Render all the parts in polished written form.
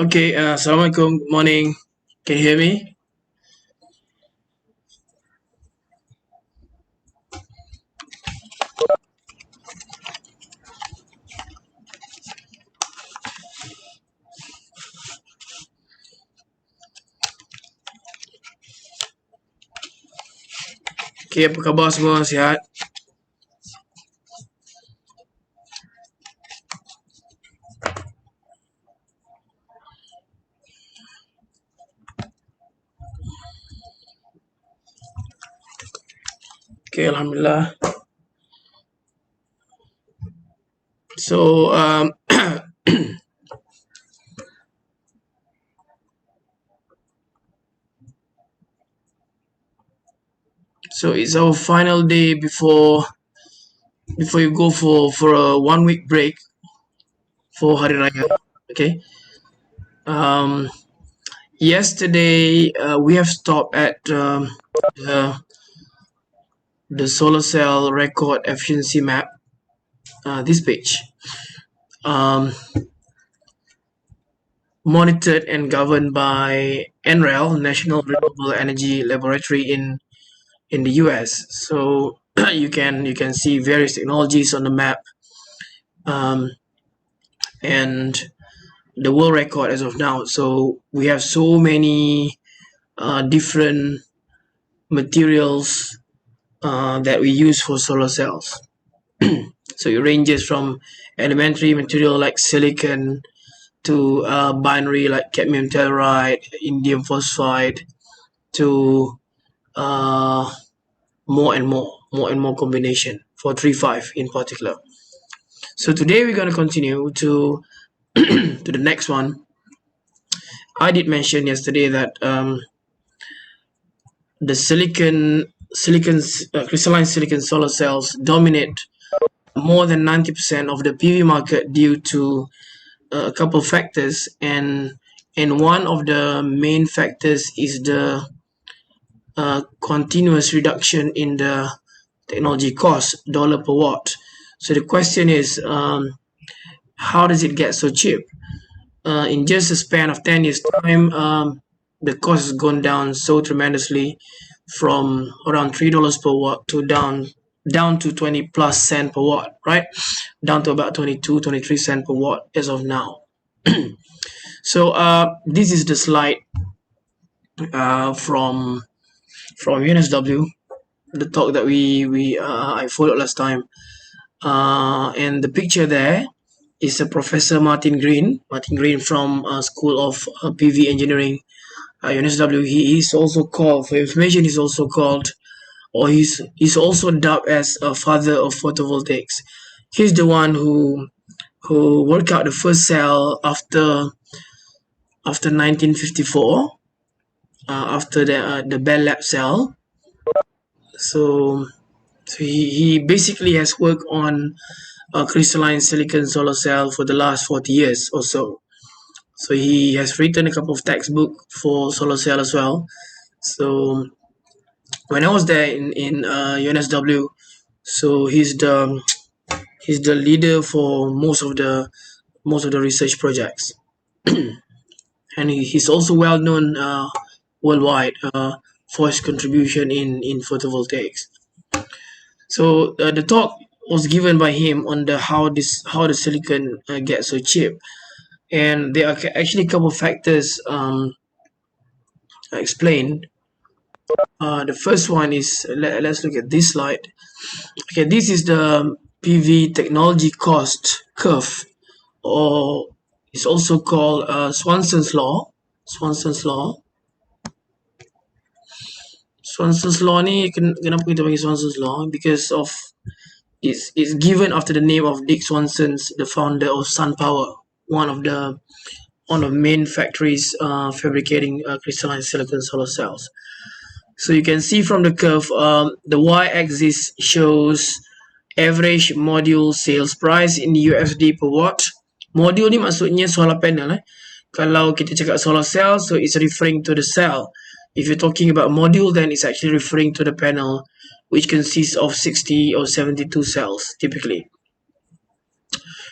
Okay, Assalamualaikum, good morning. Can you hear me? Okay, apa khabar semua? Sihat? Okay, Alhamdulillah. So, so it's our final day before you go for a 1 week break for Hari Raya. Okay. Um, Yesterday we have stopped at the the solar cell record efficiency map. This page. Um, Monitored and governed by NREL, National Renewable Energy Laboratory in the US. So you can see various technologies on the map, and the world record as of now. So we have so many different materials that we use for solar cells. So it ranges from elementary material like silicon to binary like cadmium telluride, indium phosphide, to more and more combination for 3.5 in particular. So today we're going to continue to to the next one. I did mention yesterday that the crystalline silicon solar cells dominate more than 90% of the PV market due to a couple of factors, and one of the main factors is the continuous reduction in the technology cost, dollar per watt. So the question is, how does it get so cheap? In just a span of 10 years time, the cost has gone down so tremendously from around $3 per watt to down to 20 plus cent per watt, right? Down to about 22, 23 cent per watt as of now. So this is the slide from UNSW, the talk that I followed last time. And the picture there is a Professor Martin Green from School of PV Engineering, UNSW. He is also called, for information, he's also called, or he's also dubbed as a father of photovoltaics. He's the one who worked out the first cell after 1954, after the Bell Lab cell. So he basically has worked on a crystalline silicon solar cell for the last 40 years or so. So he has written a couple of textbooks for solar cell as well. So when I was there in UNSW, so he's the leader for most of the research projects, and he's also well known worldwide for his contribution in photovoltaics. So the talk was given by him on the how the silicon gets so cheap, and there are actually a couple of factors explained. The first one is, let's look at this slide. Okay, this is the PV technology cost curve, or it's also called Swanson's law. Swanson's law ni kenapa kita panggil Swanson's law? Because of it's given after the name of Dick Swanson, the founder of Sun Power, one of the main factories fabricating crystalline silicon solar cells. So you can see from the curve, the y-axis shows average module sales price in USD per watt. Module ni maksudnya solar panel. Kalau kita cakap solar cell, so it's referring to the cell. If you're talking about module, then it's actually referring to the panel, which consists of 60 or 72 cells typically.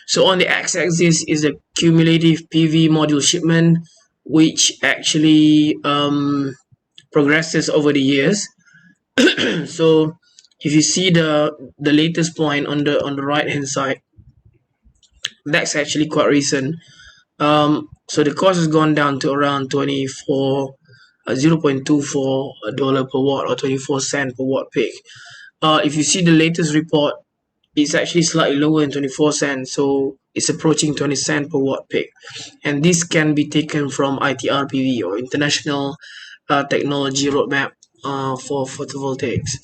So on the x-axis is the cumulative PV module shipment, which actually progresses over the years. So if you see the latest point on the right hand side, that's actually quite recent. So the cost has gone down to around $0.24 per watt, or 24 cents per watt peak. If you see the latest report, it's actually slightly lower than 24 cents, so it's approaching 20 cents per watt peak. And this can be taken from ITRPV, or International Technology Roadmap for photovoltaics.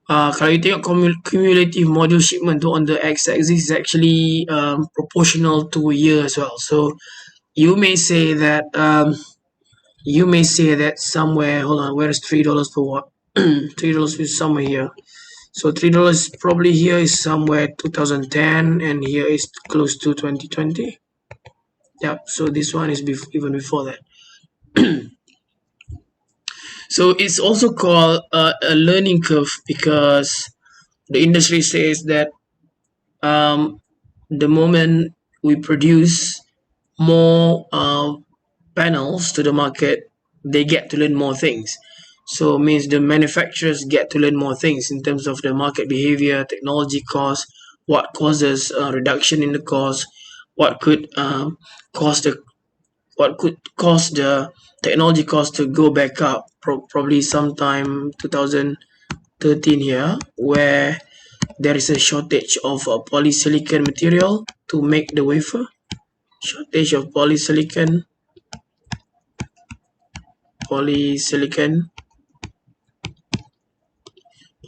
Kalau you tengok cumulative module shipment tu on the x-axis is actually proportional to a year as well. So you may say that somewhere, hold on, where is $3 per watt? $3 is somewhere here. So $3 probably here is somewhere 2010, and here is close to 2020. Yep, so this one is even before that. So it's also called a learning curve, because the industry says that the moment we produce more panels to the market, they get to learn more things. So it means the manufacturers get to learn more things in terms of the market behavior, technology cost, what causes a reduction in the cost, what could cause the technology cost to go back up, probably sometime 2013 here, where there is a shortage of polysilicon material to make the wafer. Shortage of polysilicon.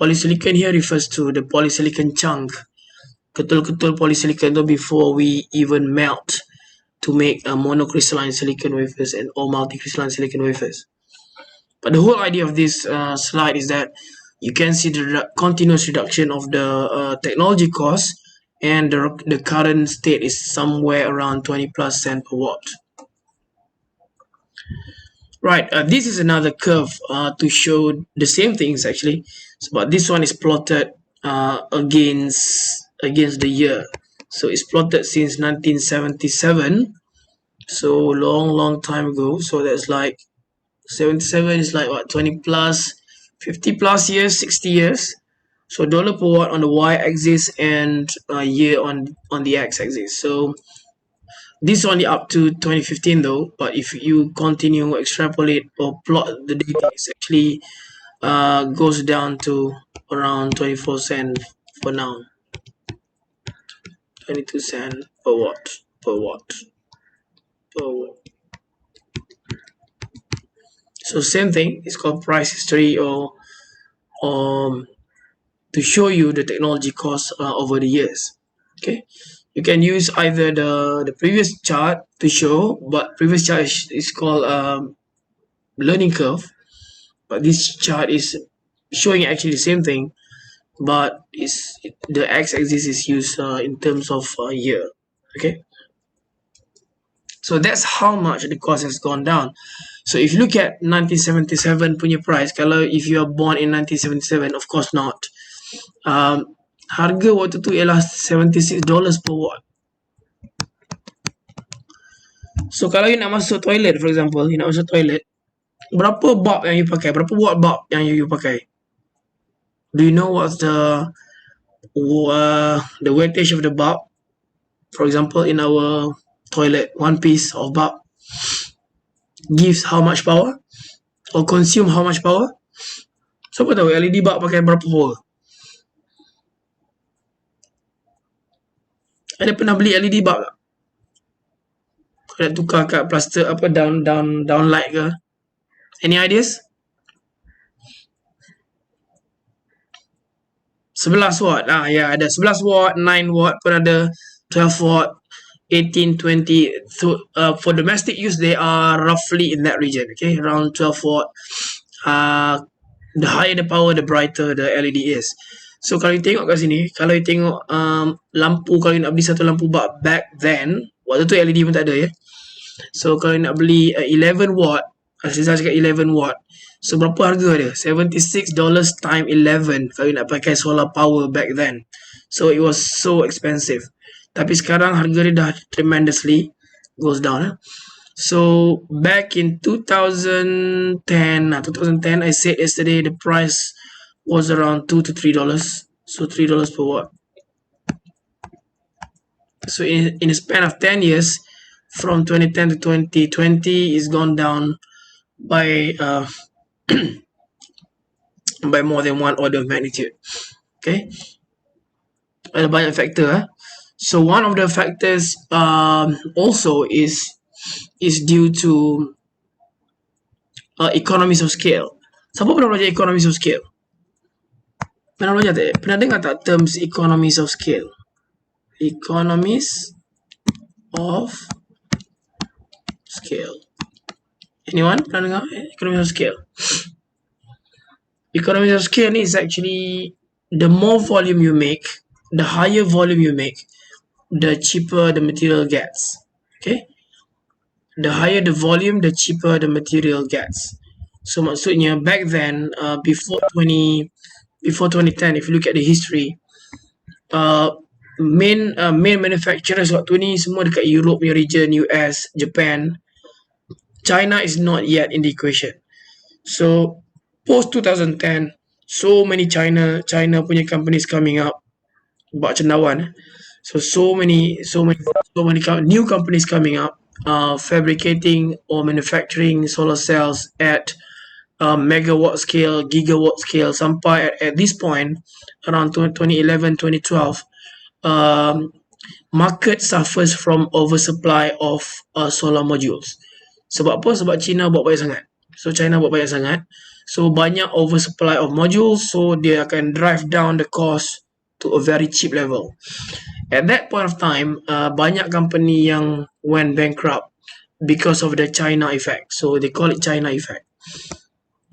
Polysilicon here refers to the polysilicon chunk. Ketul-ketul polysilicon tu before we even melt to make monocrystalline silicon wafers or multicrystalline silicon wafers. But the whole idea of this slide is that you can see the continuous reduction of the technology cost, and the current state is somewhere around 20 plus cents per watt. Right, this is another curve to show the same things actually, but this one is plotted against the year. So it's plotted since 1977, so long time ago. So that's like 77 is like what, 20 plus, 50 plus years, 60 years. So dollar per watt on the y-axis, and year on the x-axis. So This is only up to 2015 though, but if you continue extrapolate or plot the data, it's actually goes down to around 24 cent for now. 22 cent per watt per watt per watt. So same thing, it's called price history, or to show you the technology cost over the years. Okay, you can use either the previous chart to show, but previous chart is called learning curve, but this chart is showing actually the same thing, but the x-axis is used in terms of year. Okay, so that's how much the cost has gone down. So if you look at 1977 punya price, kalau if you are born in 1977, of course not. Harga waktu tu ialah $76 per watt. So kalau you nak masuk toilet, for example, you nak masuk toilet, berapa bulb yang you pakai? Berapa watt bulb yang you pakai? Do you know what's the weightage of the bulb? For example, in our toilet, one piece of bulb gives how much power? Or consume how much power? Siapa tahu LED bulb pakai berapa power? Ada pernah beli LED bulb tak? Kau nak tukar kat plaster apa down light ke? Any ideas? 11 watt. Ya, ada 11 watt, 9 watt pun ada, 12 watt, 18, 20. So for domestic use, they are roughly in that region. Okay, around 12 watt. The higher the power, the brighter the LED is. So kalau you tengok kat sini, kalau you tengok lampu, kalau you nak beli satu lampu bulb back then, waktu tu LED pun tak ada ya. So kalau you nak beli 11 watt, saya cakap 11 watt. So berapa harga dia? $76 times 11 kalau you nak pakai solar power back then. So it was so expensive. Tapi sekarang harga dia dah tremendously goes down. So back in 2010, I said yesterday the price was around $2 to $3. So $3 per watt. So in a span of 10 years, from 2010 to 2020, it's gone down by by more than one order of magnitude. Okay, ada banyak factor. So one of the factors also is due to economies of scale. Siapa pernah belajar economies of scale? Pernah belajar tak? Pernah dengar tak terms economies of scale? Economies of scale. Anyone pernah dengar economies of scale? Economies of scale is actually the more volume you make, the higher volume you make, the cheaper the material gets. Okay, the higher the volume, the cheaper the material gets. So maksudnya back then, before 2010, if you look at the history, main manufacturers waktu ni semua dekat Europe punya region, US, Japan. China is not yet in the equation. So post 2010, so many China punya companies coming up, buat cendawan. So many new companies coming up, fabricating or manufacturing solar cells at megawatt scale, gigawatt scale. Sampai at this point, around 2011, 2012, market suffers from oversupply of solar modules. Sebab apa? Sebab China buat banyak sangat. So China buat banyak sangat. So banyak oversupply of modules. So dia akan drive down the cost to a very cheap level. At that point of time, banyak company yang went bankrupt because of the China effect. So they call it China effect.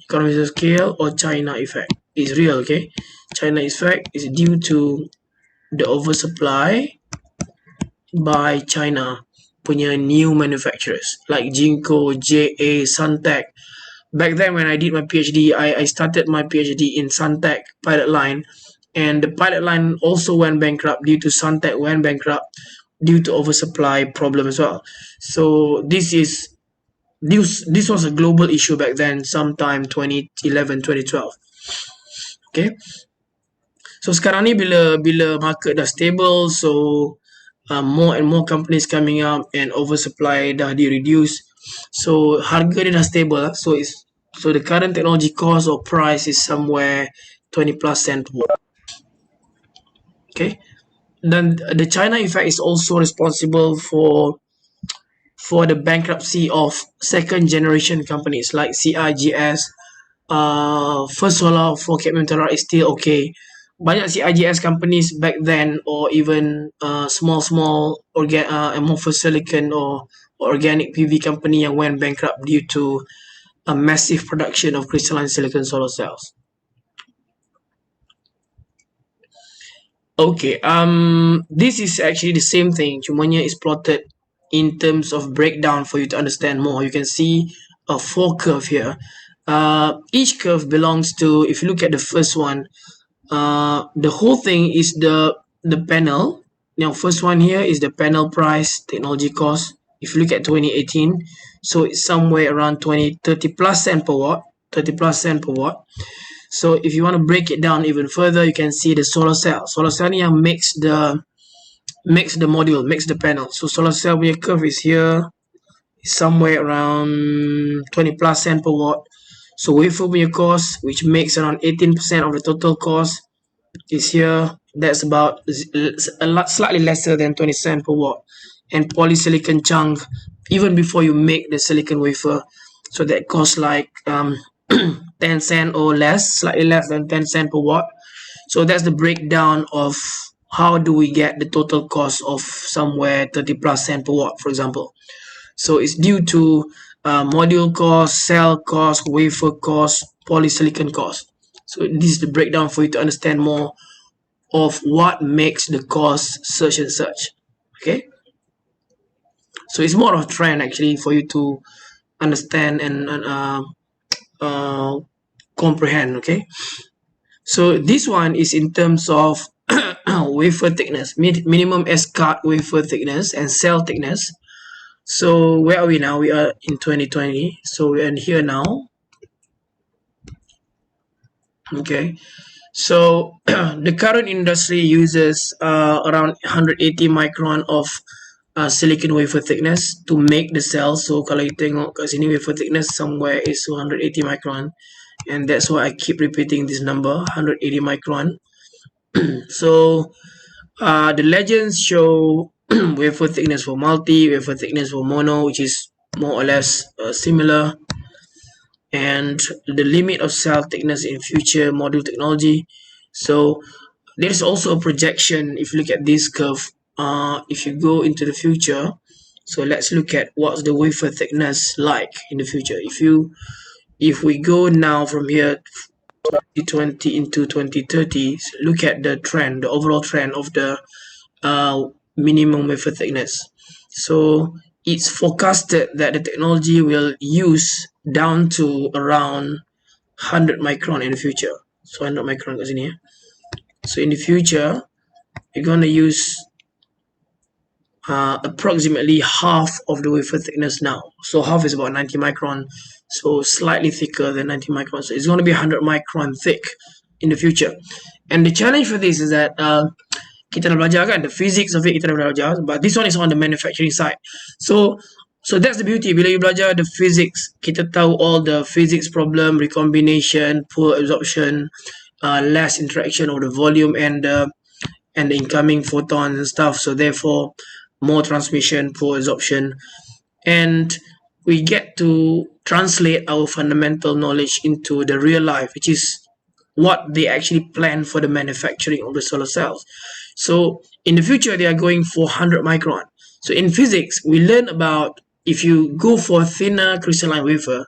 Economies of scale or China effect is real. Okay, China effect is due to the oversupply by China punya new manufacturers like Jinko, JA, Suntec. Back then when I did my PhD, I started my PhD in Suntec pilot line, and the pilot line also went bankrupt due to Suntec went bankrupt due to oversupply problem as well. So this was a global issue back then, sometime 2011, 2012. Okay, so sekarang ni bila market dah stable, so more and more companies coming up and oversupply dah di-reduce. So harga dia dah stable lah. So the current technology cost or price is somewhere 20 plus cent per watt. Okay. Then the China effect is also responsible for the bankruptcy of second generation companies like CIGS. First Solar for cadmium telluride is still okay. Banyak CIGS companies back then, or even small amorphous silicon or organic PV company yang went bankrupt due to a massive production of crystalline silicon solar cells. Okay, this is actually the same thing, cumanya is plotted in terms of breakdown for you to understand more. You can see a 4 curve here. Each curve belongs to, if you look at the first one, the whole thing is the panel. Now, first one here is the panel price, technology cost. If you look at 2018, so it's somewhere around 30 plus cent per watt, 30 plus cent per watt. So if you want to break it down even further, you can see the solar cell. Solar cell ni yang makes the module, makes the panel. So solar cell punya curve is here, somewhere around 20 plus cent per watt. So wafer punya cost, which makes around 18% of the total cost, is here. That's about slightly lesser than 20 cent per watt. And polysilicon chunk, even before you make the silicon wafer, so that costs like 10 cent or less, slightly less than 10 cent per watt. So that's the breakdown of how do we get the total cost of somewhere 30 plus cent per watt, for example. So it's due to module cost, cell cost, wafer cost, polysilicon cost. So this is the breakdown for you to understand more of what makes the cost such and such. Okay, so it's more of a trend actually for you to understand and comprehend. Okay, so this one is in terms of wafer thickness, minimum S-cut wafer thickness and cell thickness. So where are we now? We are in 2020, so we're in here now. Okay, so the current industry uses around 180 micron of silicon wafer thickness to make the cell. So kalau you tengok kat sini, wafer thickness somewhere is 180 micron, and that's why I keep repeating this number, 180 micron. So the legends show wafer thickness for multi, wafer thickness for mono, which is more or less similar, and the limit of cell thickness in future module technology. So there's also a projection. If you look at this curve, if you go into the future, so let's look at what's the wafer thickness like in the future. If we go now from here 2020 into 2030, so look at the trend, the overall trend of the minimum wafer thickness. So it's forecasted that the technology will use down to around 100 micron in the future. So 100 micron kat sini. So in the future, you're going to use approximately half of the wafer thickness now. So half is about 90 micron, so slightly thicker than 90 micron. So it's going to be 100 micron thick in the future. And the challenge for this is that kita dah belajar kan, the physics of it kita dah belajar, but this one is on the manufacturing side. So that's the beauty. Bila you belajar the physics, kita tahu all the physics problem, recombination, poor absorption, less interaction of the volume and the incoming photons and stuff. So therefore, more transmission, poor absorption, and we get to translate our fundamental knowledge into the real life, which is what they actually plan for the manufacturing of the solar cells. So in the future, they are going for 100 micron. So in physics, we learn about if you go for a thinner crystalline wafer,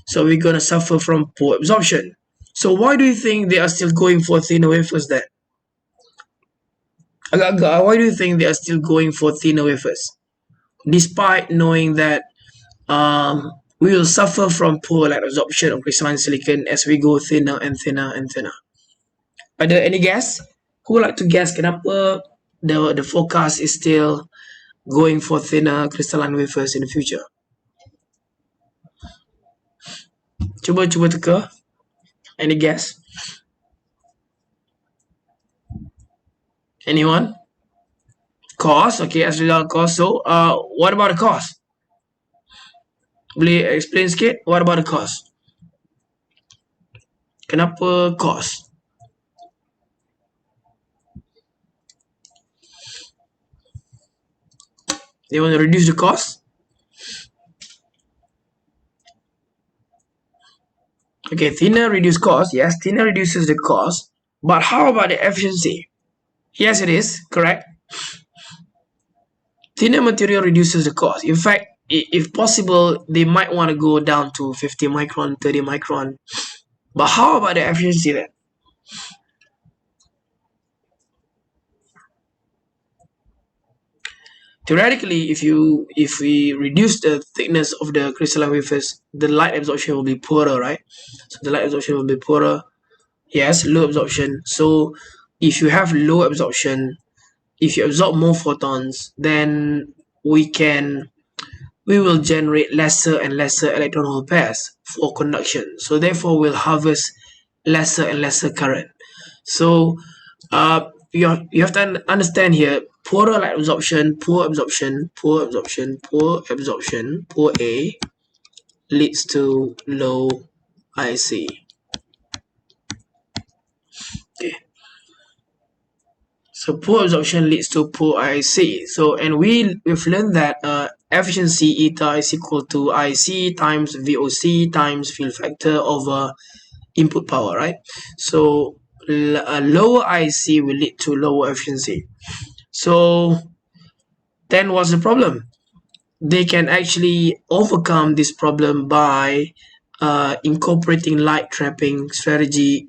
so we're going to suffer from poor absorption. So why do you think they are still going for thinner wafers then? Why do you think they are still going for thinner wafers, despite knowing that we will suffer from poor light absorption of crystalline silicon as we go thinner and thinner and thinner? Are there any guess? Who would like to guess kenapa the forecast is still going for thinner crystalline wafers in the future? Cuba teka. Any guess? Anyone? Cost, okay, as a result cost. So what about the cost? Boleh explain sikit? What about the cost? Kenapa cost? They want to reduce the cost? Okay, thinner reduce cost. Yes, thinner reduces the cost. But how about the efficiency? Yes, it is correct. Thinner material reduces the cost. In fact, if possible, they might want to go down to 50 micron, 30 micron. But how about the efficiency then? Theoretically, if we reduce the thickness of the crystalline wafers, the light absorption will be poorer, right? So the light absorption will be poorer. Yes, low absorption. So if you have low absorption, if you absorb more photons, then we will generate lesser and lesser electron hole pairs for conduction. So therefore, we'll harvest lesser and lesser current. So you have to understand here: poorer light absorption, poor absorption, poor absorption, poor absorption, poor A leads to low IC. Okay. So poor absorption leads to poor IC. So and we've learned that efficiency eta is equal to IC times VOC times field factor over input power, right? So a lower IC will lead to lower efficiency. So then what's the problem? They can actually overcome this problem by incorporating light trapping strategy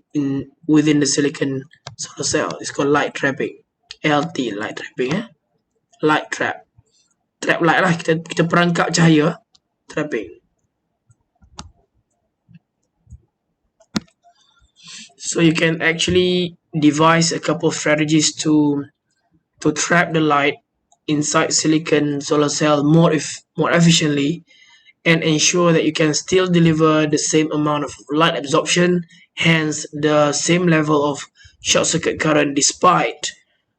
within the silicon solar cell. It's called light trapping, LT, light trapping, light trap, trap light lah, kita perangkap cahaya, trapping. So you can actually devise a couple of strategies to trap the light inside silicon solar cell more efficiently, and ensure that you can still deliver the same amount of light absorption, hence the same level of short circuit current despite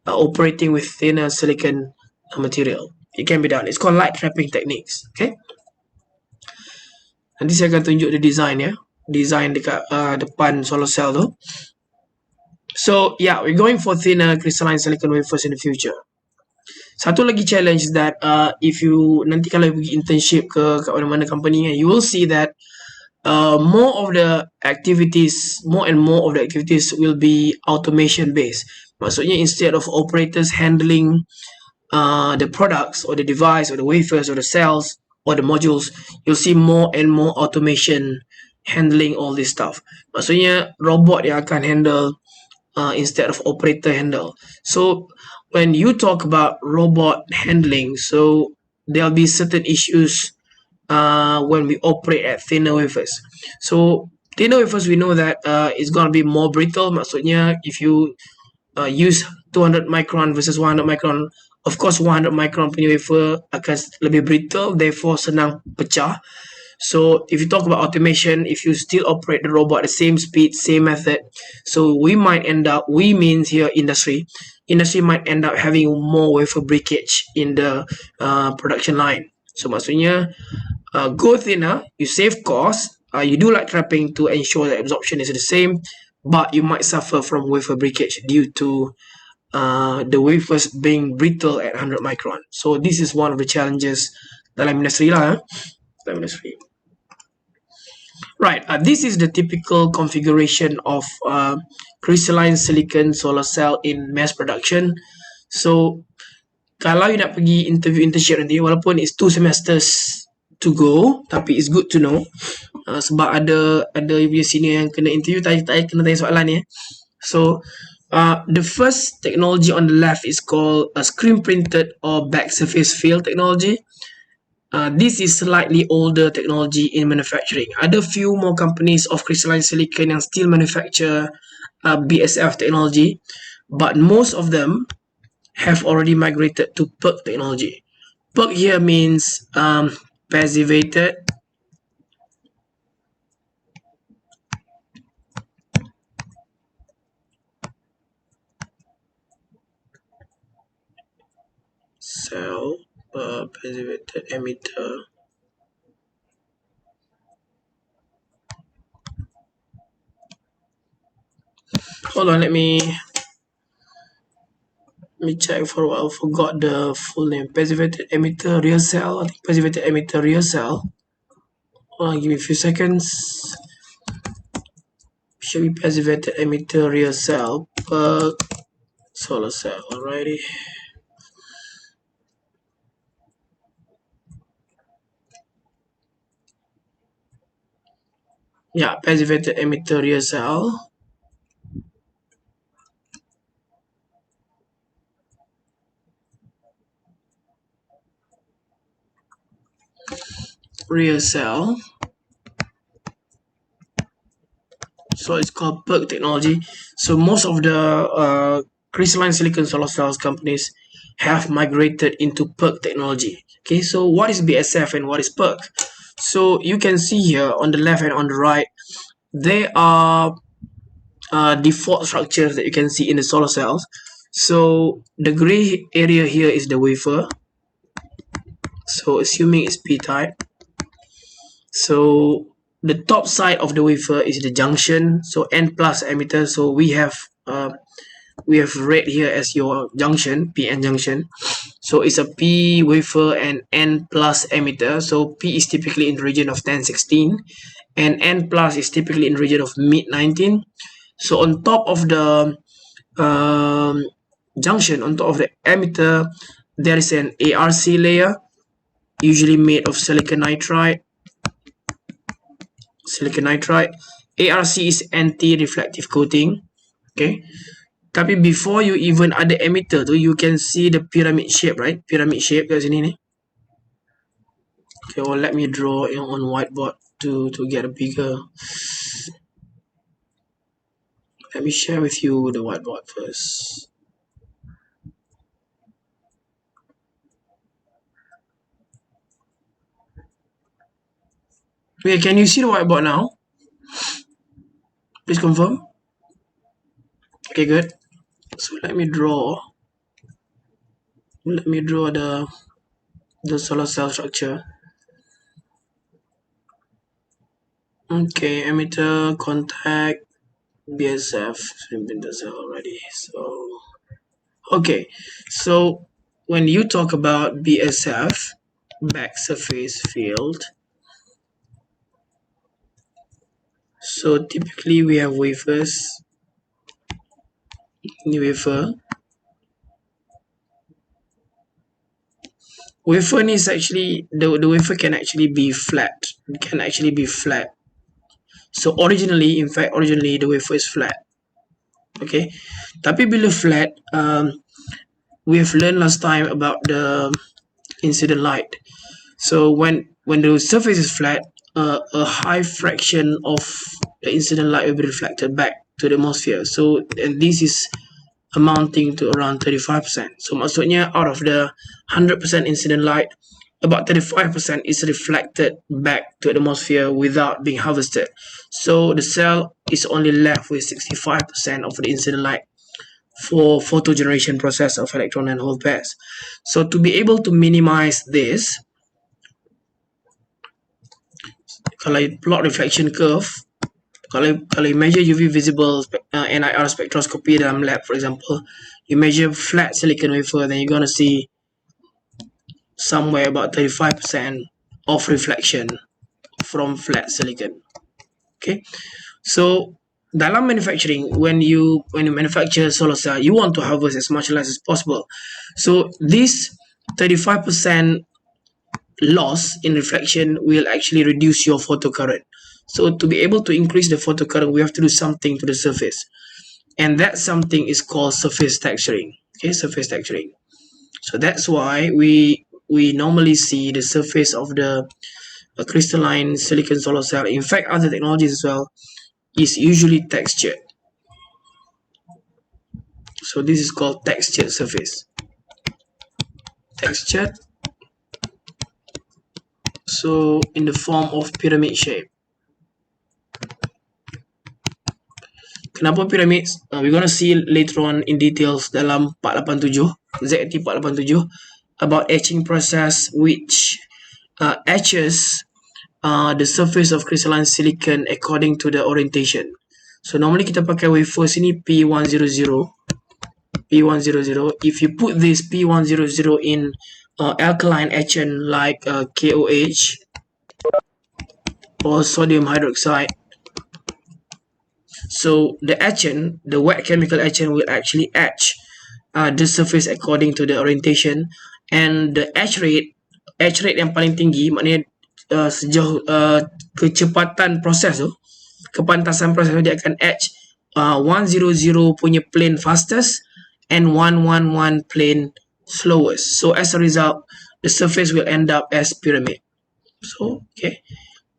operating with thinner silicon material. It can be done. It's called light trapping techniques. Okay. Nanti saya akan tunjuk the design ya. Design dekat depan solar cell tu. So yeah, we're going for thinner crystalline silicon wafers in the future. Satu lagi challenge that if you nanti kalau pergi internship ke mana-mana company, you will see that more and more of the activities will be automation based. Maksudnya instead of operators handling the products or the device or the wafers or the cells or the modules, you'll see more and more automation handling all this stuff. Maksudnya robot yang akan handle instead of operator handle. So when you talk about robot handling, so there'll be certain issues when we operate at thinner wafers. So thinner wafers, we know that it's going to be more brittle. Maksudnya if you use 200 micron versus 100 micron, of course 100 micron punya wafer akan lebih brittle, therefore senang pecah. So if you talk about automation, if you still operate the robot at the same speed, same method, so we means here industry might end up having more wafer breakage in the production line. So maksudnya go thinner, you save cost, you do light trapping to ensure that absorption is the same, but you might suffer from wafer breakage due to the wafers being brittle at 100 micron. So this is one of the challenges dalam industri lah. Dalam industri. Right, this is the typical configuration of crystalline silicon solar cell in mass production. So kalau you nak pergi interview internship nanti, walaupun it's 2 semesters to go, tapi it's good to know sebab ada you senior yang kena interview, kena tanya soalan ni. So the first technology on the left is called a screen printed or back surface field technology. This is slightly older technology in manufacturing. Ada few more companies of crystalline silicon yang still manufacture BSF technology, but most of them have already migrated to PERC technology. PERC here means passivated cell passivated emitter. Hold on, let me check for a while. Forgot the full name. Passivated emitter real cell. I think passivated emitter real cell. Hold on, give me a few seconds. Should be passivated emitter real cell per solar cell. Alrighty. Yeah, passivated emitter real cell. Real cell. So it's called PERC technology. So most of the crystalline silicon solar cells companies have migrated into PERC technology. Okay, so what is BSF and what is PERC? So you can see here on the left and on the right, they are default structures that you can see in the solar cells. So the gray area here is the wafer. So assuming it's p-type. So the top side of the wafer is the junction. So N plus emitter. So we have red here as your junction, PN junction. So it's a P wafer and N plus emitter. So P is typically in the region of 1016 and N plus is typically in the region of mid 19. So on top of the junction, on top of the emitter, there is an ARC layer, usually made of silicon nitride. ARC is anti-reflective coating. Okay. Tapi before you even ada emitter tu, you can see the pyramid shape, right? Pyramid shape kat sini ni. Okay, well let me draw on whiteboard to get a bigger. Let me share with you the whiteboard first. Okay, can you see the whiteboard now? Please confirm. Okay, good. So let me draw the solar cell structure. Okay, emitter, contact, BSF, been the cell already. So okay, so when you talk about BSF, back surface field, so typically we have wafers. Wafer is actually the wafer can actually be flat. It can actually be flat. So originally the wafer is flat. Okay, tapi bila flat, we have learned last time about the incident light. So when the surface is flat, a high fraction of the incident light will be reflected back to the atmosphere. So and this is amounting to around 35%. So maksudnya out of the 100% incident light, about 35% is reflected back to the atmosphere without being harvested. So the cell is only left with 65% of the incident light for photo generation process of electron and hole pairs. So to be able to minimize this, kalau plot reflection curve, kalau you measure UV visible NIR spectroscopy dalam lab, for example, you measure flat silicon wafer, then you're gonna see somewhere about 35% of reflection from flat silicon. Okay, so dalam manufacturing, when you manufacture solar cell, you want to harvest as much light as possible. So this 35% loss in reflection will actually reduce your photocurrent. So to be able to increase the photocurrent, we have to do something to the surface, and that something is called surface texturing. Okay, surface texturing. So that's why we normally see the surface of the crystalline silicon solar cell, in fact other technologies as well, is usually textured. So this is called textured surface. Textured, so in the form of pyramid shape. Kenapa pyramids? We're gonna see later on in details dalam 487, ZAT386. about etching process, which etches the surface of crystalline silicon according to the orientation. So normally kita pakai wafer sini P100. If you put this P100 in alkaline etchant like KOH or sodium hydroxide, so the etchant, the wet chemical etchant, will actually etch the surface according to the orientation, and the etch rate yang paling tinggi, maknanya sejauh kecepatan proses tu, kepantasan proses tu, dia akan etch 100 punya plane fastest and 111 plane slowest. So as a result, the surface will end up as pyramid. So okay,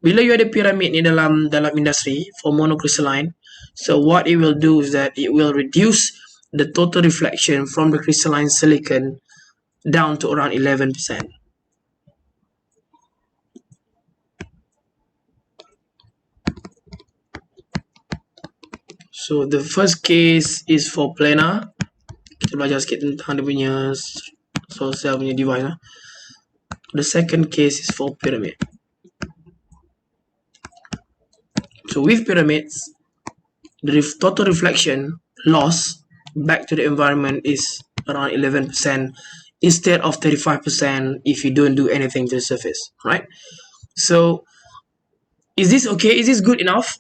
bila you ada pyramid ni dalam industri for monocrystalline, so what it will do is that it will reduce the total reflection from the crystalline silicon down to around 11%. So the first case is for planar. Kita belajar sikit tentang dia punya solar cell punya device. The second case is for pyramid. So with pyramids, the total reflection loss back to the environment is around 11% instead of 35% if you don't do anything to the surface, right? So is this okay? Is this good enough?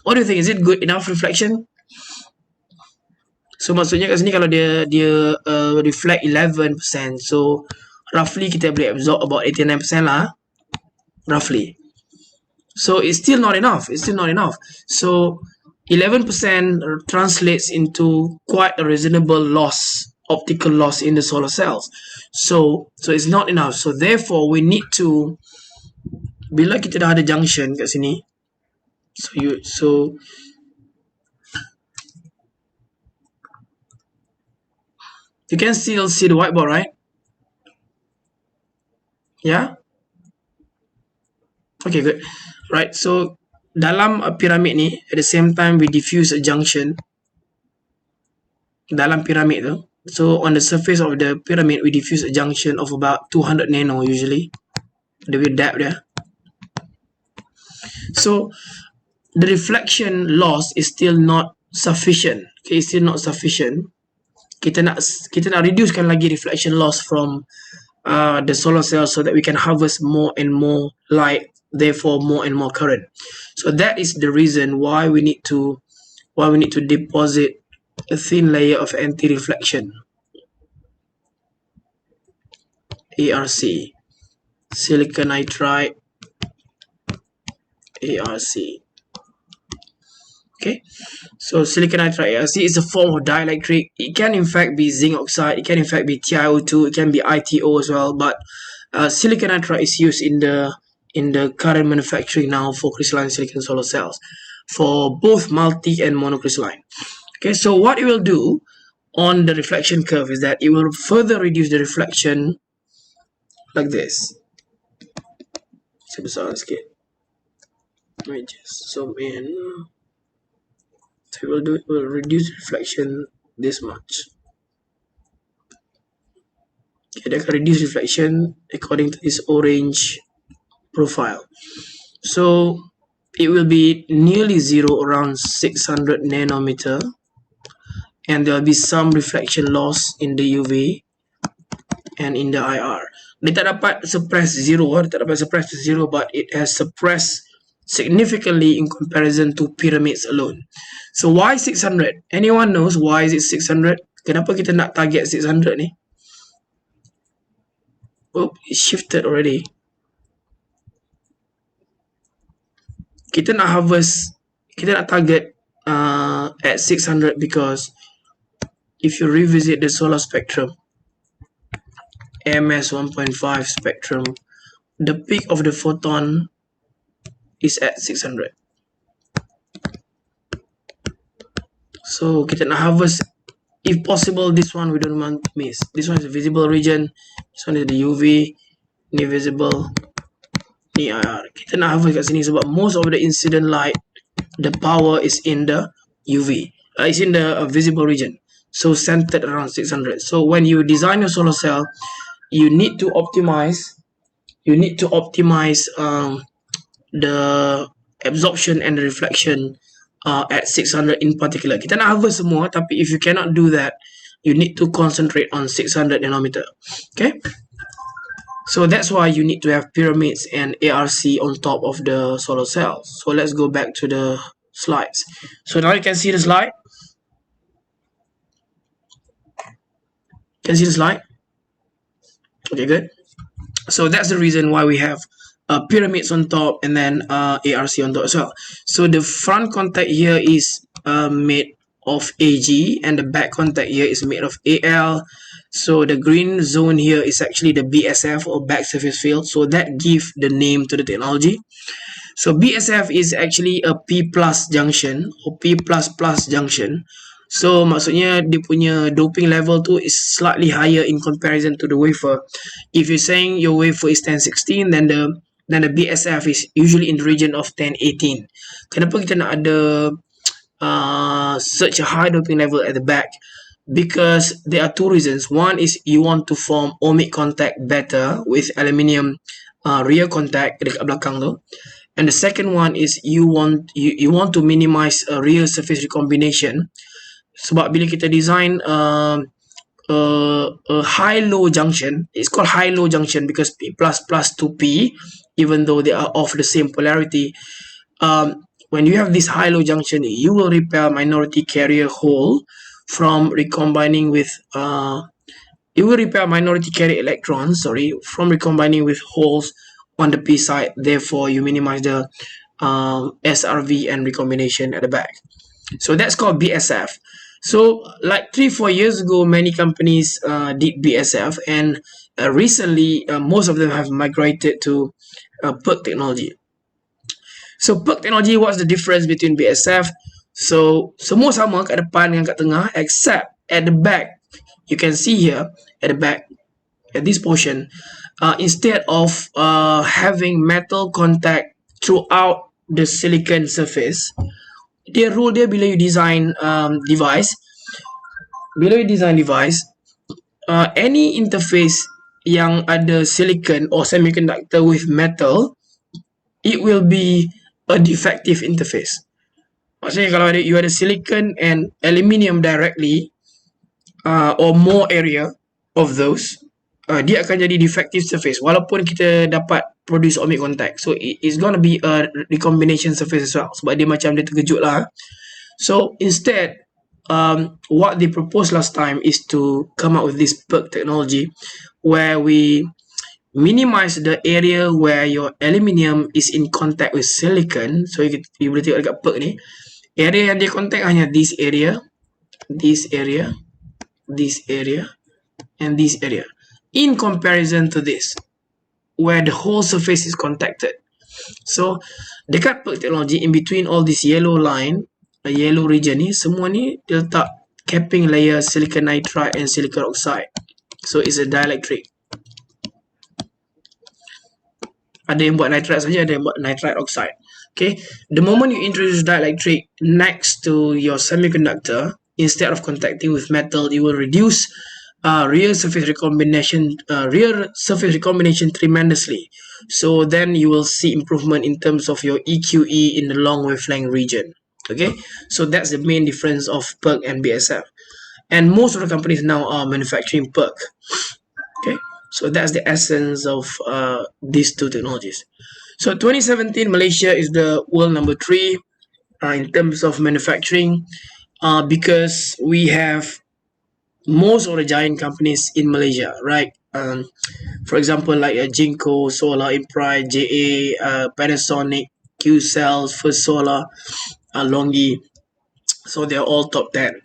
What do you think? Is it good enough reflection? So maksudnya kat sini kalau dia reflect 11%, so roughly kita boleh absorb about 89% lah, roughly. So it's still not enough. It's still not enough. So 11% translates into quite a reasonable loss, optical loss in the solar cells. So it's not enough. So therefore we need to, bila kita dah ada junction kat sini, so you can still see the whiteboard, right? Yeah? Okay, good. Right, so dalam pyramid ni, at the same time we diffuse a junction dalam pyramid tu. So on the surface of the pyramid we diffuse a junction of about 200 nano usually, the depth there. So the reflection loss is still not sufficient. Okay, it's still not sufficient. Kita nak reducekan lagi reflection loss from the solar cell so that we can harvest more and more light, therefore more and more current. So that is the reason why we need to deposit a thin layer of anti-reflection, ARC, silicon nitride, ARC. Okay, so silicon nitride ARC is a form of dielectric. It can in fact be zinc oxide, it can in fact be TiO2, it can be ITO as well, but silicon nitride is used in the current manufacturing now for crystalline silicon solar cells for both multi and monocrystalline. Okay, so what it will do on the reflection curve is that it will further reduce the reflection like this. Sebesar sikit. Let me just zoom in. So it will reduce reflection this much. Okay, that can reduce reflection according to this orange profile. So it will be nearly zero, around 600 nanometer, and there will be some reflection loss in the UV and in the IR. Dia tak dapat suppress zero, but it has suppressed significantly in comparison to pyramids alone. So why 600? Anyone knows why is it 600? Kenapa kita nak target 600 ni? Oh, it shifted already. Kita nak harvest, kita nak target at 600 because if you revisit the solar spectrum, MS 1.5 spectrum, the peak of the photon is at 600. So kita nak harvest, if possible, this one we don't want to miss. This one is the visible region, this one is the UV, ni visible, ni IR. Kita nak harvest kat sini sebab most of the incident light, the power is in the UV, it's in the visible region, so centered around 600. So when you design your solar cell, you need to optimize the absorption and the reflection at 600 in particular. Kita nak harvest semua, tapi if you cannot do that, you need to concentrate on 600 nanometer. Okay, so that's why you need to have pyramids and ARC on top of the solar cells. So let's go back to the slides. So now you can see the slide. Can you see the slide? Okay, good. So that's the reason why we have pyramids on top and then ARC on top as well. So the front contact here is made of AG and the back contact here is made of AL. So the green zone here is actually the BSF or back surface field. So that gives the name to the technology. So BSF is actually a P plus junction or P plus plus junction. So maksudnya dia punya doping level tu is slightly higher in comparison to the wafer. If you're saying your wafer is 1016, then the BSF is usually in the region of 1018. Kenapa kita nak ada such a high doping level at the back? Because there are two reasons. One is you want to form ohmic contact better with aluminium rear contact dekat belakang tu. And the second one is you want to minimize rear surface recombination. Sebab bila kita design a high-low junction, it's called high-low junction because P plus plus to P, even though they are of the same polarity. When you have this high-low junction, you will repel minority carrier hole from recombining with you will repel minority carrier electrons, from recombining with holes on the P side. Therefore, you minimize the SRV and recombination at the back. So that's called BSF. So like 3-4 years ago, many companies did BSF, and recently most of them have migrated to PERC technology. So PERC technology, what's the difference between BSF? So semua sama kat depan dengan kat tengah, except at the back. You can see here at the back, at this portion, instead of having metal contact throughout the silicon surface, dia rule dia bila you design device, any interface yang ada silicon or semiconductor with metal, it will be a defective interface. Maksudnya kalau you ada silicon and aluminium directly or more area of those, dia akan jadi defective surface walaupun kita dapat produce ohmic contact. So it's gonna be a recombination surface as well, sebab dia macam dia terkejut lah. So instead, what they proposed last time is to come up with this PERC technology where we minimize the area where your aluminium is in contact with silicon. So you boleh tengok dekat PERC ni, area yang dia contact hanya this area, this area, this area, and this area, in comparison to this, where the whole surface is contacted. So dekat PERC technology, in between all this yellow line, yellow region ni, semua ni dia letak capping layer silicon nitride and silicon oxide. So it's a dielectric. Ada yang buat nitride saja, ada yang buat nitride oxide. Okay, the moment you introduce dielectric next to your semiconductor, instead of contacting with metal, you will reduce rear surface recombination tremendously. So then you will see improvement in terms of your EQE in the long wavelength region. Okay, so that's the main difference of PERC and BSF, and most of the companies now are manufacturing PERC. Okay, so that's the essence of these two technologies. So 2017, Malaysia is the world number 3 in terms of manufacturing, because we have most of the giant companies in Malaysia, right? For example, like Jinko, Solar, Impri, JA, Panasonic, Qcells, First Solar, Longi. So they're all top 10.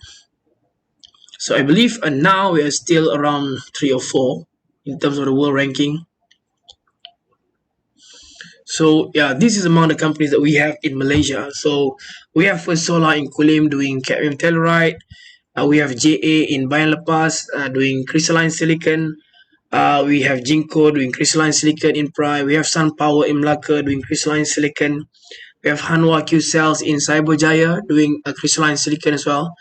So I believe now we are still around 3 or 4 in terms of the world ranking. So yeah, this is among the companies that we have in Malaysia. So we have First Solar in Kulim doing cadmium telluride. We have JA in Bayan Lepas doing crystalline silicon. We have Jinko doing crystalline silicon in Pri. We have Sun Power in Melaka doing crystalline silicon. We have Hanwha Qcells in Cyberjaya doing crystalline silicon as well.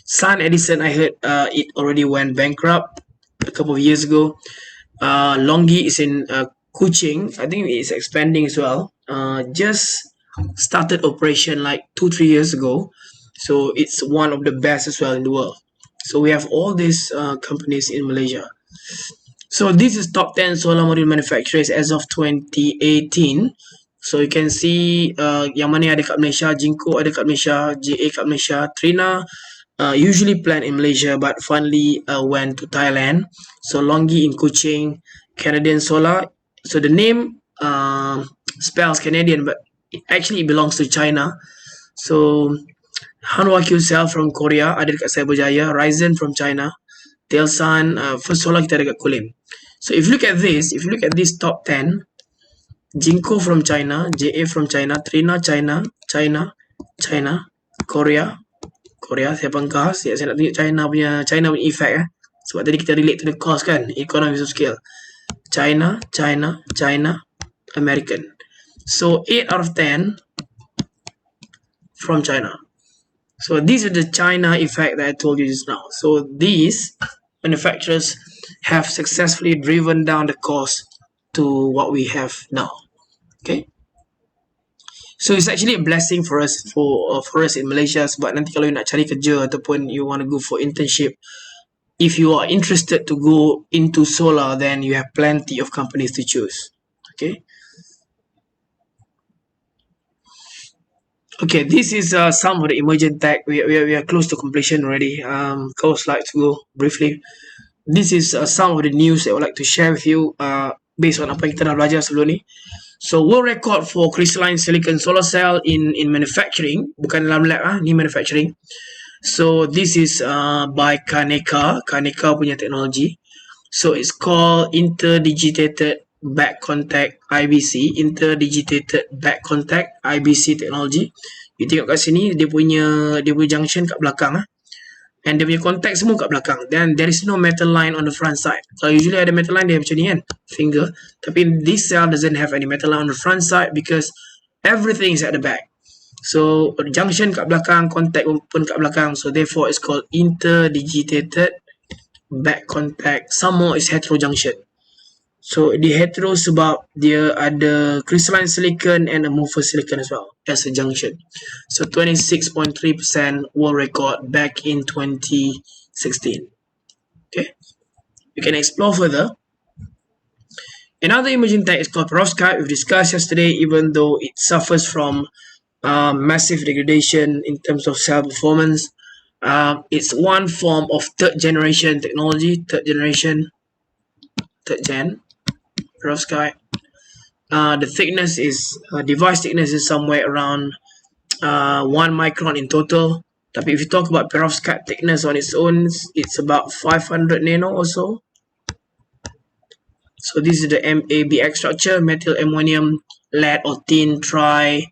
Sun Edison, I heard it already went bankrupt a couple of years ago. Longgi is in Kuching. I think it's expanding as well. Just started operation like 2-3 years ago, so it's one of the best as well in the world. So we have all these companies in Malaysia. So this is top 10 solar module manufacturers as of 2018. So you can see yang mana ada kat Malaysia, Jinko ada kat Malaysia, JA kat Malaysia, Trina usually planned in Malaysia but finally went to Thailand. So Longgi in Kuching, Canadian Solar. So the name spells Canadian but actually it belongs to China. So Hanwha Cell from Korea ada dekat Cyberjaya, Ryzen from China, Telsan, First Solar kita ada kat Kulim. So if you look at this top 10, Jinko from China, JA from China, Trina China, Korea, saya pangkas, saya nak tunjuk China punya effect sebab tadi kita relate to the cost kan, economies of scale. China, American. So 8 out of 10 from China. So these are the China effect that I told you just now. So these manufacturers have successfully driven down the cost to what we have now. Okay. So it's actually a blessing for us in Malaysia sebab nanti kalau you nak cari kerja ataupun you want to go for internship, if you are interested to go into solar, then you have plenty of companies to choose. Okay. Okay, this is some of the emerging tech. We are close to completion already. Couple slides to go briefly. This is some of the news that I would like to share with you based on apa yang kita dah belajar sebelum ni. So world record for crystalline silicon solar cell in manufacturing, bukan dalam lab ni manufacturing. So this is by Kaneka punya technology. So it's called interdigitated back contact IBC, interdigitated back contact IBC technology. You tengok kat sini dia punya junction kat belakang and dia punya contact semua kat belakang. Then there is no metal line on the front side. So usually ada metal line dia macam ni kan, finger. Tapi this cell doesn't have any metal line on the front side because everything is at the back. So junction kat belakang, contact pun kat belakang. So therefore it's called interdigitated back contact. Some more is heterojunction. So di hetero sebab dia ada crystalline silicon and amorphous silicon as well as a junction. So 26.3% world record back in 2016. Okay, you can explore further. Another emerging tech is called perovskite. We've discussed yesterday, even though it suffers from massive degradation in terms of cell performance. It's one form of third generation technology, third gen perovskite. The thickness is device thickness is somewhere around 1 micron in total. But if you talk about perovskite thickness on its own, it's about 500 nano or so. So this is the MABX structure: methyl ammonium, lead or tin, tri,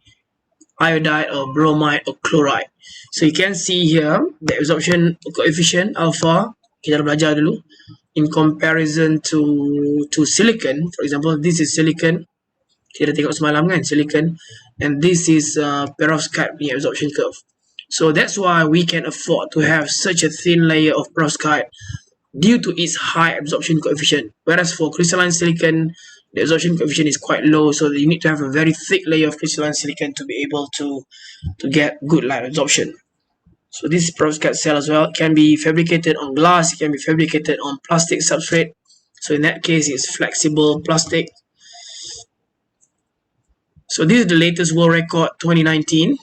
iodide or bromide or chloride. So you can see here the absorption coefficient alpha, kita dah belajar dulu, in comparison to silicon. For example, this is silicon, kita tengok semalam kan, silicon, and this is perovskite punya absorption curve. So that's why we can afford to have such a thin layer of perovskite due to its high absorption coefficient. Whereas for crystalline silicon, the absorption coefficient is quite low, so you need to have a very thick layer of crystalline silicon to be able to get good light absorption. So this perovskite cell as well can be fabricated on glass, it can be fabricated on plastic substrate. So in that case, it's flexible plastic. So this is the latest world record 2019,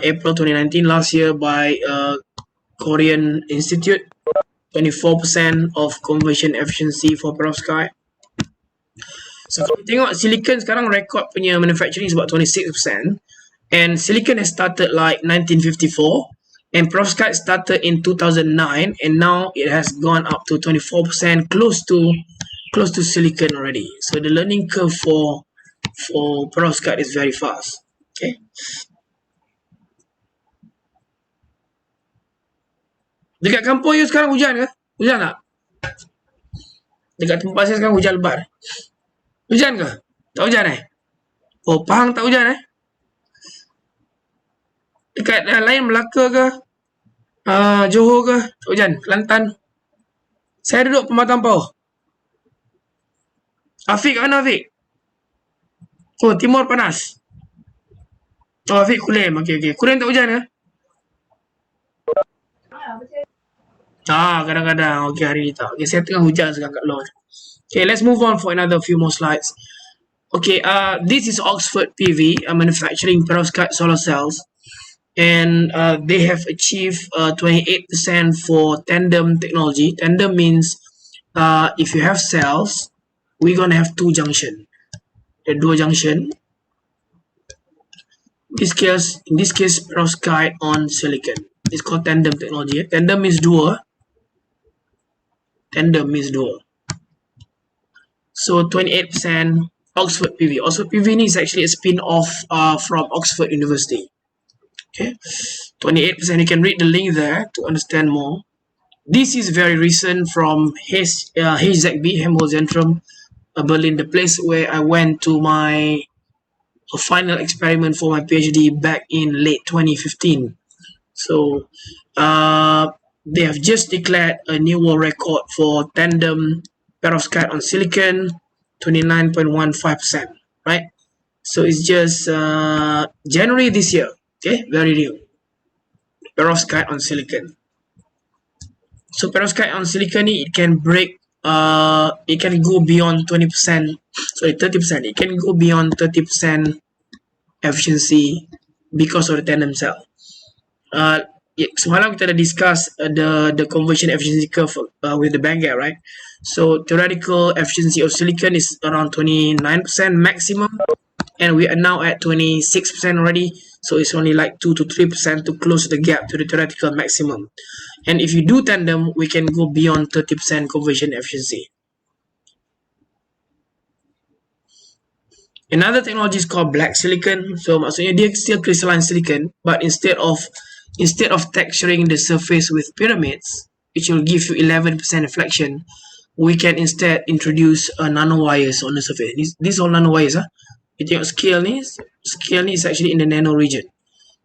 April 2019, last year by Korean Institute. 24% of conversion efficiency for perovskite. So kalau tengok silicon sekarang record punya manufacturing is about 26%, and silicon has started like 1954, and perovskite started in 2009, and now it has gone up to 24%, close to silicon already. So the learning curve for perovskite is very fast. Okay. Dekat kampung you sekarang hujan ke? Hujan tak? Dekat tempat saya sekarang hujan lebat. Hujan ke? Tak hujan Oh, Pahang tak hujan Dekat lain Melaka ke? Johor ke? Tak hujan? Kelantan? Saya duduk Pematang Pauh. Afiq, mana Afiq? Oh, Timur panas. Oh, Afiq Kulim. Okay. Kulim tak hujan ke? Kadang-kadang. Okay, hari ni tak. Okay, saya tengah hujan sekarang kat luar. Okay, let's move on for another few more slides. Okay, this is Oxford PV, manufacturing perovskite solar cells, and they have achieved 28% for tandem technology. Tandem means if you have cells, we're gonna have two junction. The dual junction. In this case, perovskite on silicon. It's called tandem technology. Tandem means dual. Tandem means dual. So 28% Oxford PV. Oxford PV is actually a spin-off from Oxford University. Okay, 28%. You can read the link there to understand more. This is very recent from HZB, Helmholtz-Zentrum, Berlin, the place where I went to my final experiment for my PhD back in late 2015. So they have just declared a new world record for tandem perovskite on silicon, 29.15%, right? So it's just January this year. Okay, very new. Perovskite on silicon. So perovskite on silicon, it can break. It can go beyond 20%. Sorry, 30%. It can go beyond 30% efficiency because of the tandem cell. Semalam kita dah discuss the conversion efficiency curve with the band gap, right? So theoretical efficiency of silicon is around 29% maximum, and we are now at 26% already. So it's only like 2 to 3% to close the gap to the theoretical maximum. And if you do tandem, we can go beyond 30% conversion efficiency. Another technology is called black silicon. So maksudnya dia still crystalline silicon, but instead of texturing the surface with pyramids, which will give you 11% reflection, we can instead introduce nanowires on the surface. These all nanowires. You tengok scale ni is actually in the nano region.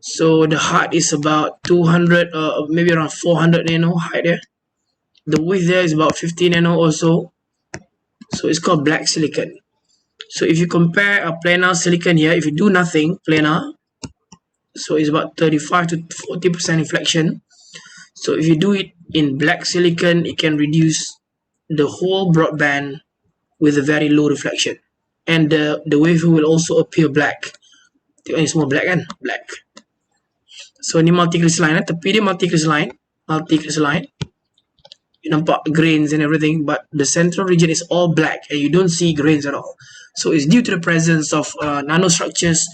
So the height is about 200, maybe around 400 nano height there. The width there is about 50 nano also. So it's called black silicon. So if you compare a planar silicon here, if you do nothing, planar, so it's about 35 to 40% reflection. So if you do it in black silicon, it can reduce the whole broadband with a very low reflection. And the wafer will also appear black. Tengok ni semua black kan? Black. So ni multicrystalline, tepi dia multicrystalline. You nampak grains and everything, but the central region is all black and you don't see grains at all. So it's due to the presence of nanostructures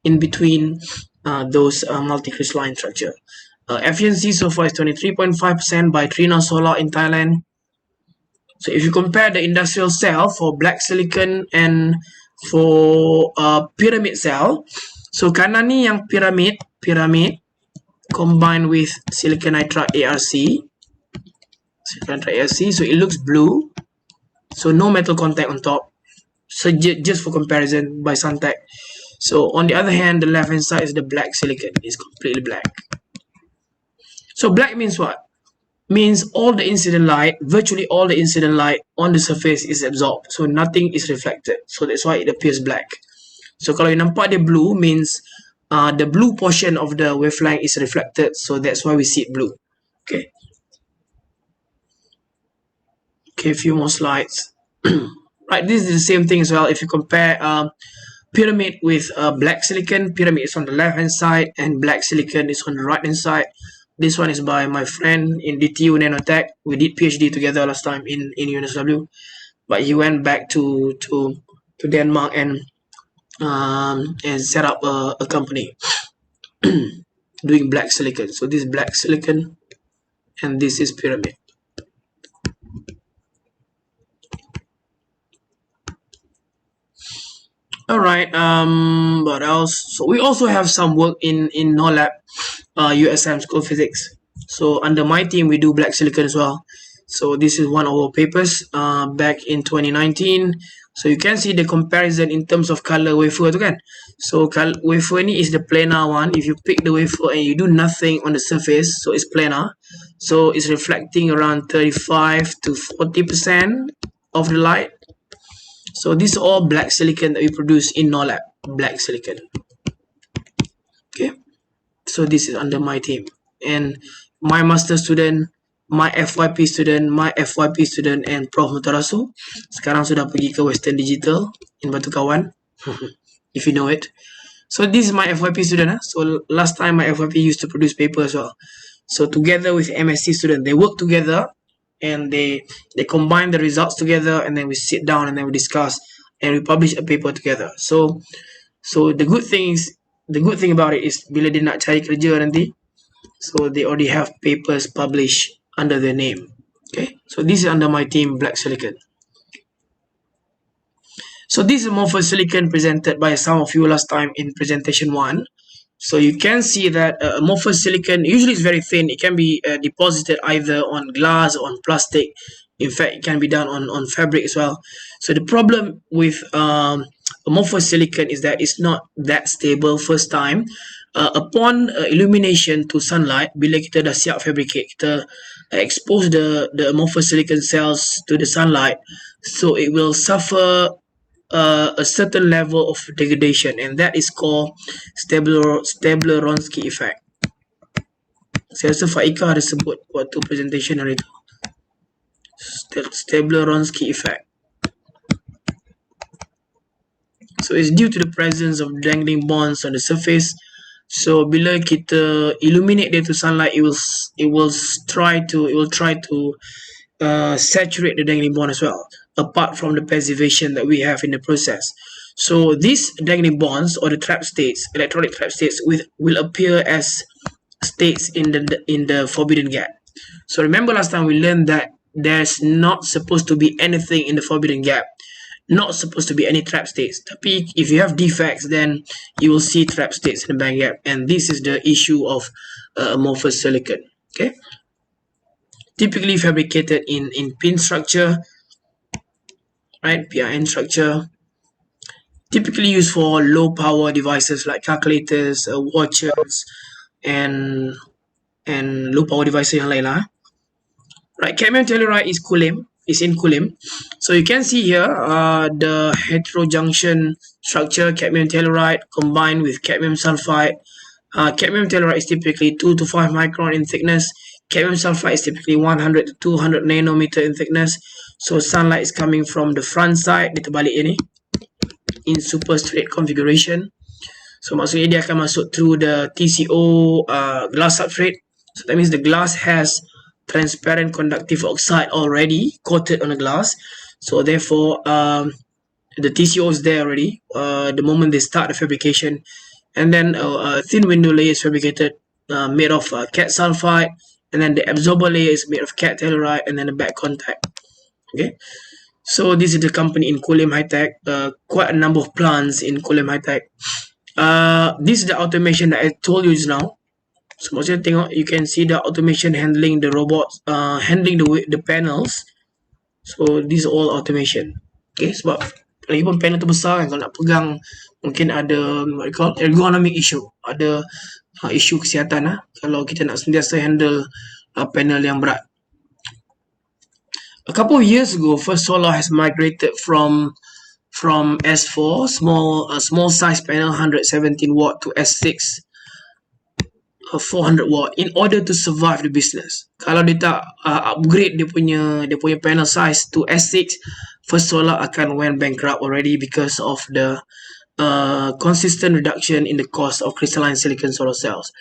in between those multicrystalline structure. Efficiency so far is 23.5% by Trina Solar in Thailand. So if you compare the industrial cell for black silicon and for pyramid cell, so kanan ni yang pyramid combined with silicon nitride ARC, so it looks blue, so no metal contact on top. So just for comparison by Suntech. So on the other hand, the left hand side is the black silicon. It's completely black. So black means what? Means all the incident light, virtually all the incident light on the surface is absorbed. So nothing is reflected. So that's why it appears black. So kalau you nampak dia blue, means the blue portion of the wavelength is reflected. So that's why we see it blue. Okay. Okay, a few more slides. Right, this is the same thing as well. If you compare pyramid with black silicon, pyramid is on the left hand side and black silicon is on the right hand side. This one is by my friend in DTU Nanotech. We did PhD together last time in UNSW, but he went back to Denmark and set up a company doing black silicon. So this is black silicon and this is pyramid. All right, what else? So we also have some work in NOLAB, USM School of Physics. So under my team, we do black silicon as well. So this is one of our papers back in 2019. So you can see the comparison in terms of color wafer tu kan. So wafer ni is the planar one. If you pick the wafer and you do nothing on the surface, so it's planar. So it's reflecting around 35 to 40% of the light. So this is all black silicon that we produce in NOLAB, black silicon. Okay, so this is under my team, and my master student, my FYP student, and Prof Mutarasu sekarang sudah pergi ke Western Digital in Batu Kawan, if you know it. So this is my FYP student. So last time my FYP used to produce paper as well. So together with MSc student, they work together and they combine the results together, and then we sit down and then we discuss and we publish a paper together. So the good thing about it is bila dia nak cari kerja nanti, so they already have papers published under their name. Okay, so this is under my team, black silicon. So this is amorphous silicon presented by some of you last time in presentation 1. So you can see that amorphous silicon usually is very thin. It can be deposited either on glass or on plastic. In fact, it can be done on fabric as well. So the problem with amorphous silicon is that it's not that stable first time. Upon illumination to sunlight, bila kita dah siap fabricate, kita expose the amorphous silicon cells to the sunlight, so it will suffer a certain level of degradation, and that is called Stabler-Wronski effect. Saya rasa Faika ada sebut waktu presentation hari itu. Stabler-Wronski effect. So it's due to the presence of dangling bonds on the surface. So bila kita illuminate dia to sunlight, it will try to saturate the dangling bond as well, apart from the passivation that we have in the process. So these dangling bonds or the trap states, electronic trap states, will appear as states in the forbidden gap. So remember last time we learned that there's not supposed to be anything in the forbidden gap, not supposed to be any trap states. Tapi if you have defects, then you will see trap states in the band gap, and this is the issue of amorphous silicon. Okay, typically fabricated in pin structure, right? PIN structure, typically used for low power devices like calculators, watches, and low power devices yang lain lah. Right, cadmium telluride is in coulombs. So you can see here the heterojunction structure, cadmium telluride combined with cadmium sulfide. Cadmium telluride is typically 2 to 5 micron in thickness. Cadmium sulfide is typically 100 to 200 nanometer in thickness. So sunlight is coming from the front side, dia terbalik ini, in super straight configuration. So maksudnya dia akan masuk through the TCO glass substrate. So that means the glass has transparent conductive oxide already coated on the glass. So therefore the TCO is there already the moment they start the fabrication. And then a thin window layer is fabricated made of Cad sulfide, and then the absorber layer is made of Cad telluride, and then the back contact. Okay, so this is the company in Kulim High Tech. Quite a number of plants in Kulim High Tech. This is the automation that I told you just now. So maksudnya tengok, you can see the automation handling the robots, handling the panels. So this is all automation. Okay, sebab lagipun panel tu besar kan, kalau nak pegang mungkin ada ergonomic issue, ada isu kesihatan lah, kalau kita nak sentiasa handle panel yang berat. A couple of years ago, First Solar has migrated from S4 small size panel 117 watt to S6 400 watt in order to survive the business. Kalau dia tak upgrade dia punya panel size to S6, First Solar akan went bankrupt already because of the consistent reduction in the cost of crystalline silicon solar cells.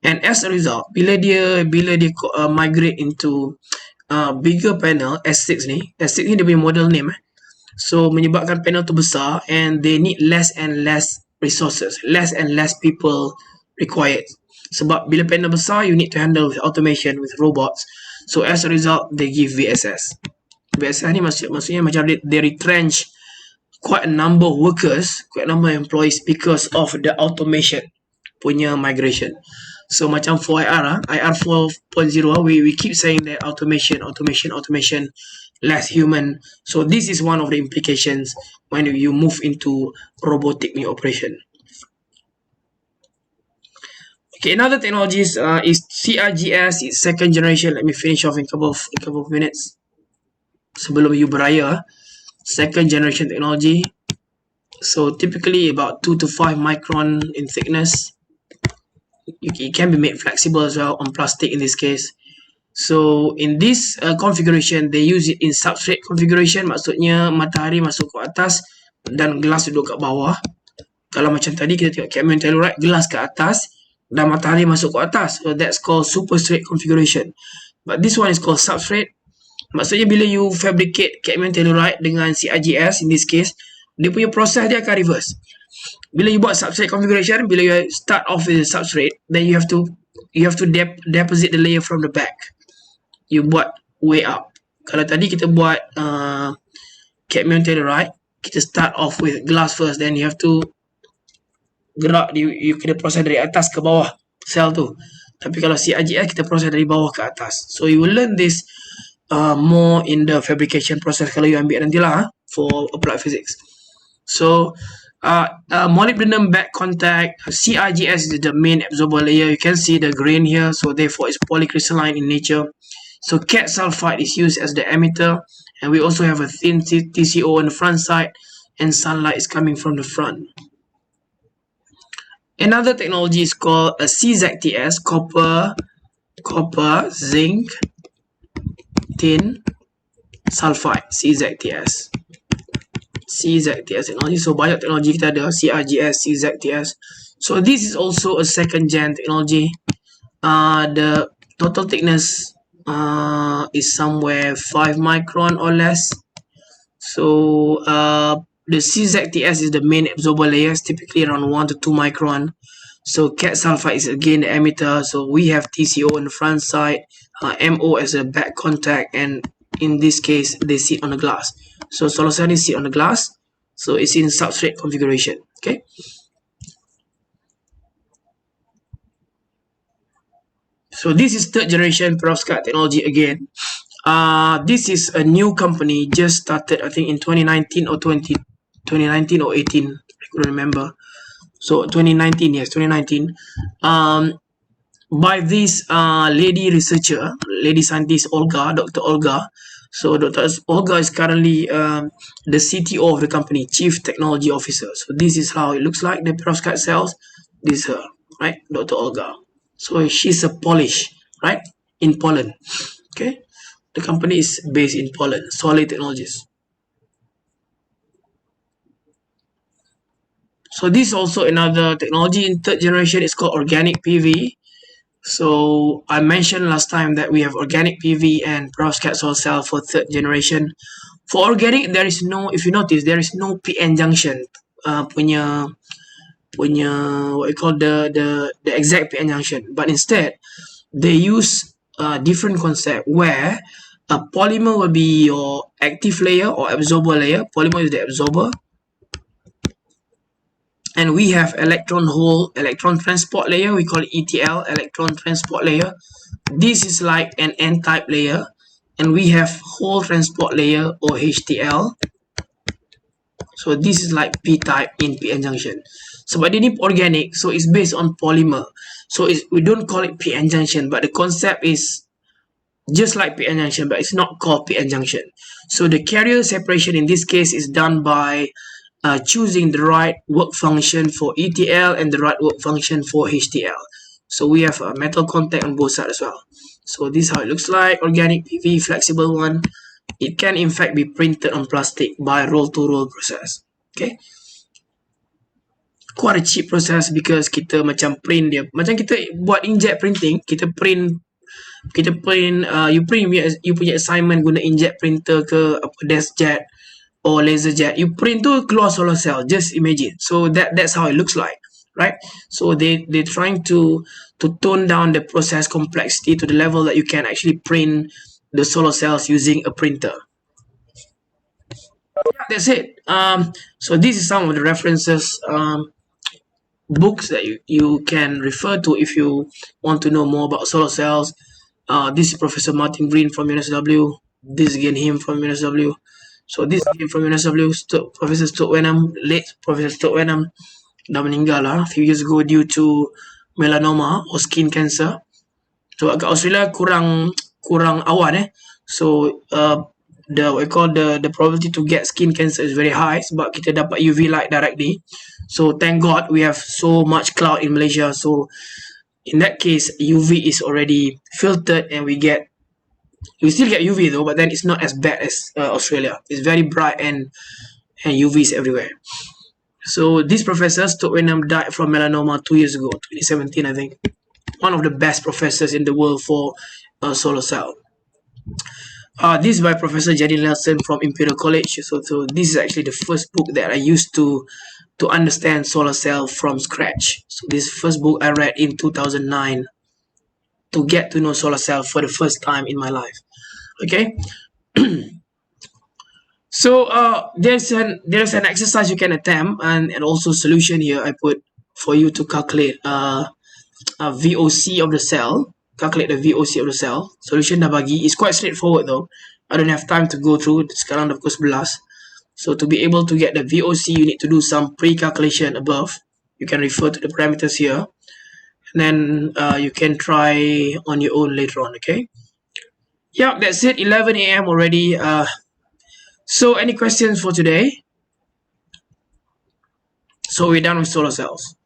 And as a result, bila dia migrate into bigger panel S6 ni dia punya model name so menyebabkan panel tu besar, and they need less and less resources, less and less people required. Sebab bila panel besar, you need to handle with automation, with robots. So as a result, they give VSS. VSS ni maksudnya macam they retrench quite a number of workers, quite a number of employees because of the automation punya migration. So macam for IR 4.0, we keep saying that automation, less human. So this is one of the implications when you move into robotic operation. Okay, another technologies is CRGS. It's second generation. Let me finish off in a couple of minutes sebelum you beraya. second generation technology. So typically about 2 to 5 micron in thickness. It can be made flexible as well on plastic in this case. So in this configuration, they use it in substrate configuration, maksudnya matahari masuk ke atas dan gelas duduk kat bawah. Kalau macam tadi kita tengok cadmium telluride, gelas ke atas dan matahari masuk ke atas. So that's called superstrate configuration. But this one is called substrate. Maksudnya bila you fabricate cadmium telluride dengan CIGS in this case, dia punya proses dia akan reverse. Bila you buat substrate configuration, bila you start off with the substrate, then you have to deposit the layer from the back. You buat way up. Kalau tadi kita buat cadmium telluride, kita start off with glass first, then you have to gerak, you kena proses dari atas ke bawah sel tu. Tapi kalau CIGS kita proses dari bawah ke atas. So you will learn this more in the fabrication process kalau you ambil nantilah for applied physics. So molybdenum back contact, CIGS is the main absorber layer. You can see the grain here, so therefore it's polycrystalline in nature. So CAD sulfide is used as the emitter, and we also have a thin TCO on the front side, and sunlight is coming from the front. Another technology is called a ZAT386, copper, zinc, tin, sulfide, ZAT386. Technology. So banyak teknologi kita ada CIGS, ZAT386. So this is also a second gen technology. The total thickness is somewhere 5 micron or less. So the ZAT386 is the main absorber layers, typically around 1 to 2 micron. So CAD sulfide is again the emitter. So we have TCO on the front side, MO as a back contact, and in this case they sit on the glass. So solar cell is sit on the glass, so it's in substrate configuration. Okay. So this is third generation perovskite technology again. This is a new company, just started I think in 2019 or 2019 or 18, I couldn't remember. So 2019, yes, 2019. By this lady researcher, lady scientist Olga, Dr. Olga. So Dr. Olga is currently the CTO of the company, Chief Technology Officer. So this is how it looks like, the perovskite cells. This is her, right, Dr. Olga. So she's a Polish, right, in Poland. Okay, the company is based in Poland, Solid Technologies. So this is also another technology in third generation. It's called organic PV. So I mentioned last time that we have organic PV and perovskite solar cell for third generation. For organic, there is no, if you notice, there is no PN junction punya what you call the exact PN junction, but instead they use a different concept where a polymer will be your active layer or absorber layer. Polymer is the absorber, and we have electron hole, electron transport layer, we call it ETL, electron transport layer. This is like an n-type layer, and we have hole transport layer or HTL. So this is like p-type in PN junction. So but ini organic, so it's based on polymer. So we don't call it PN junction, but the concept is just like PN junction, but it's not called PN junction. So the carrier separation in this case is done by choosing the right work function for ETL and the right work function for HTL. So we have a metal contact on both sides as well. So this is how it looks like, organic PV, flexible one. It can in fact be printed on plastic by roll-to-roll process. Okay, quite a cheap process because kita macam print dia, macam kita buat inkjet printing, you punya assignment guna inkjet printer ke apa, desk jet or laser jet, you print tu keluar solar cell, just imagine. So that's how it looks like, right? So they're trying to tone down the process complexity to the level that you can actually print the solar cells using a printer. That's it. So this is some of the references, books that you can refer to if you want to know more about solar cells. This is Professor Martin Green from UNSW. This is again him from UNSW. So this is him from UNSW, Professor Stuart Wenham, late Professor Stuart Wenham, dah meninggal lah a few years ago due to melanoma or skin cancer. So kat Australia kurang awan. So the probability to get skin cancer is very high sebab kita dapat UV light directly. So thank God we have so much cloud in Malaysia. So in that case, UV is already filtered and we still get UV though, but then it's not as bad as Australia. It's very bright and UV is everywhere. So these professors, Tok Wenham, died from melanoma 2 years ago, 2017 I think. One of the best professors in the world for solar cell. This is by Professor Jadin Nelson from Imperial College. So this is actually the first book that I used to understand solar cell from scratch. So this first book I read in 2009 to get to know solar cell for the first time in my life. Okay. So there's an exercise you can attempt and also solution here I put for you to calculate VOC of the cell. Calculate the VOC of the cell. Solution dah bagi. It's quite straightforward though. I don't have time to go through. Sekarang dah pukul 11. So to be able to get the VOC, you need to do some pre-calculation above. You can refer to the parameters here. And then you can try on your own later on, okay? Yeah, that's it. 11 a.m. already. So any questions for today? So we're done with solar cells.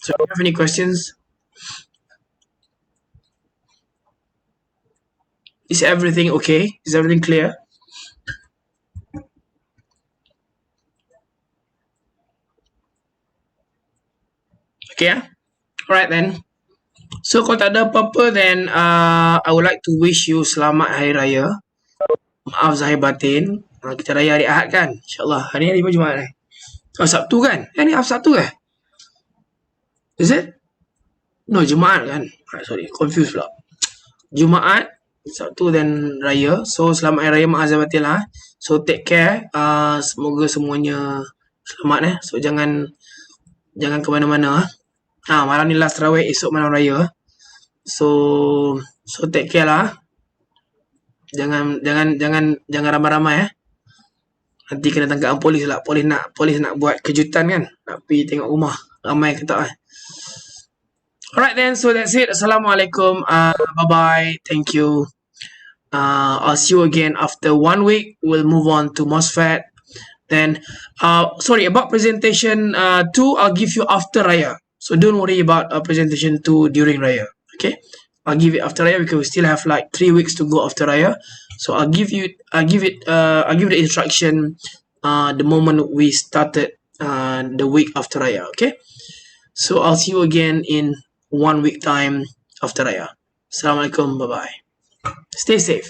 So do you have any questions? Is everything okay? Is everything clear? Okay, yeah? Alright then. So kalau tak ada apa-apa, then I would like to wish you selamat Hari Raya. Maaf zahir batin. Kita raya hari Ahad kan? InsyaAllah. Hari apa Jumaat ni? Oh, Sabtu kan? Ni Sabtu ke? Is it? No, Jumaat kan? Sorry, confused pula. Jumaat, Sabtu dan Raya. So selamat Hari Raya, maaf zahir batin lah. So take care. Semoga semuanya selamat . So jangan ke mana-mana . Malam ni last tarawih, esok malam raya. So take care lah. Jangan ramai-ramai . Nanti kena tangkap polis lah. Polis nak buat kejutan kan. Nak pergi tengok rumah. Ramai ke tak . Alright then, so that's it. Assalamualaikum. Bye-bye. Thank you. I'll see you again after 1 week. We'll move on to MOSFET. Then, sorry, about presentation 2, I'll give you after Raya. So don't worry about presentation 2 during Raya. Okay, I'll give it after Raya because we still have like 3 weeks to go after Raya. So I'll give the instruction the moment we started the week after Raya. Okay, so I'll see you again in 1 week time after Raya. Assalamualaikum. Bye bye. Stay safe.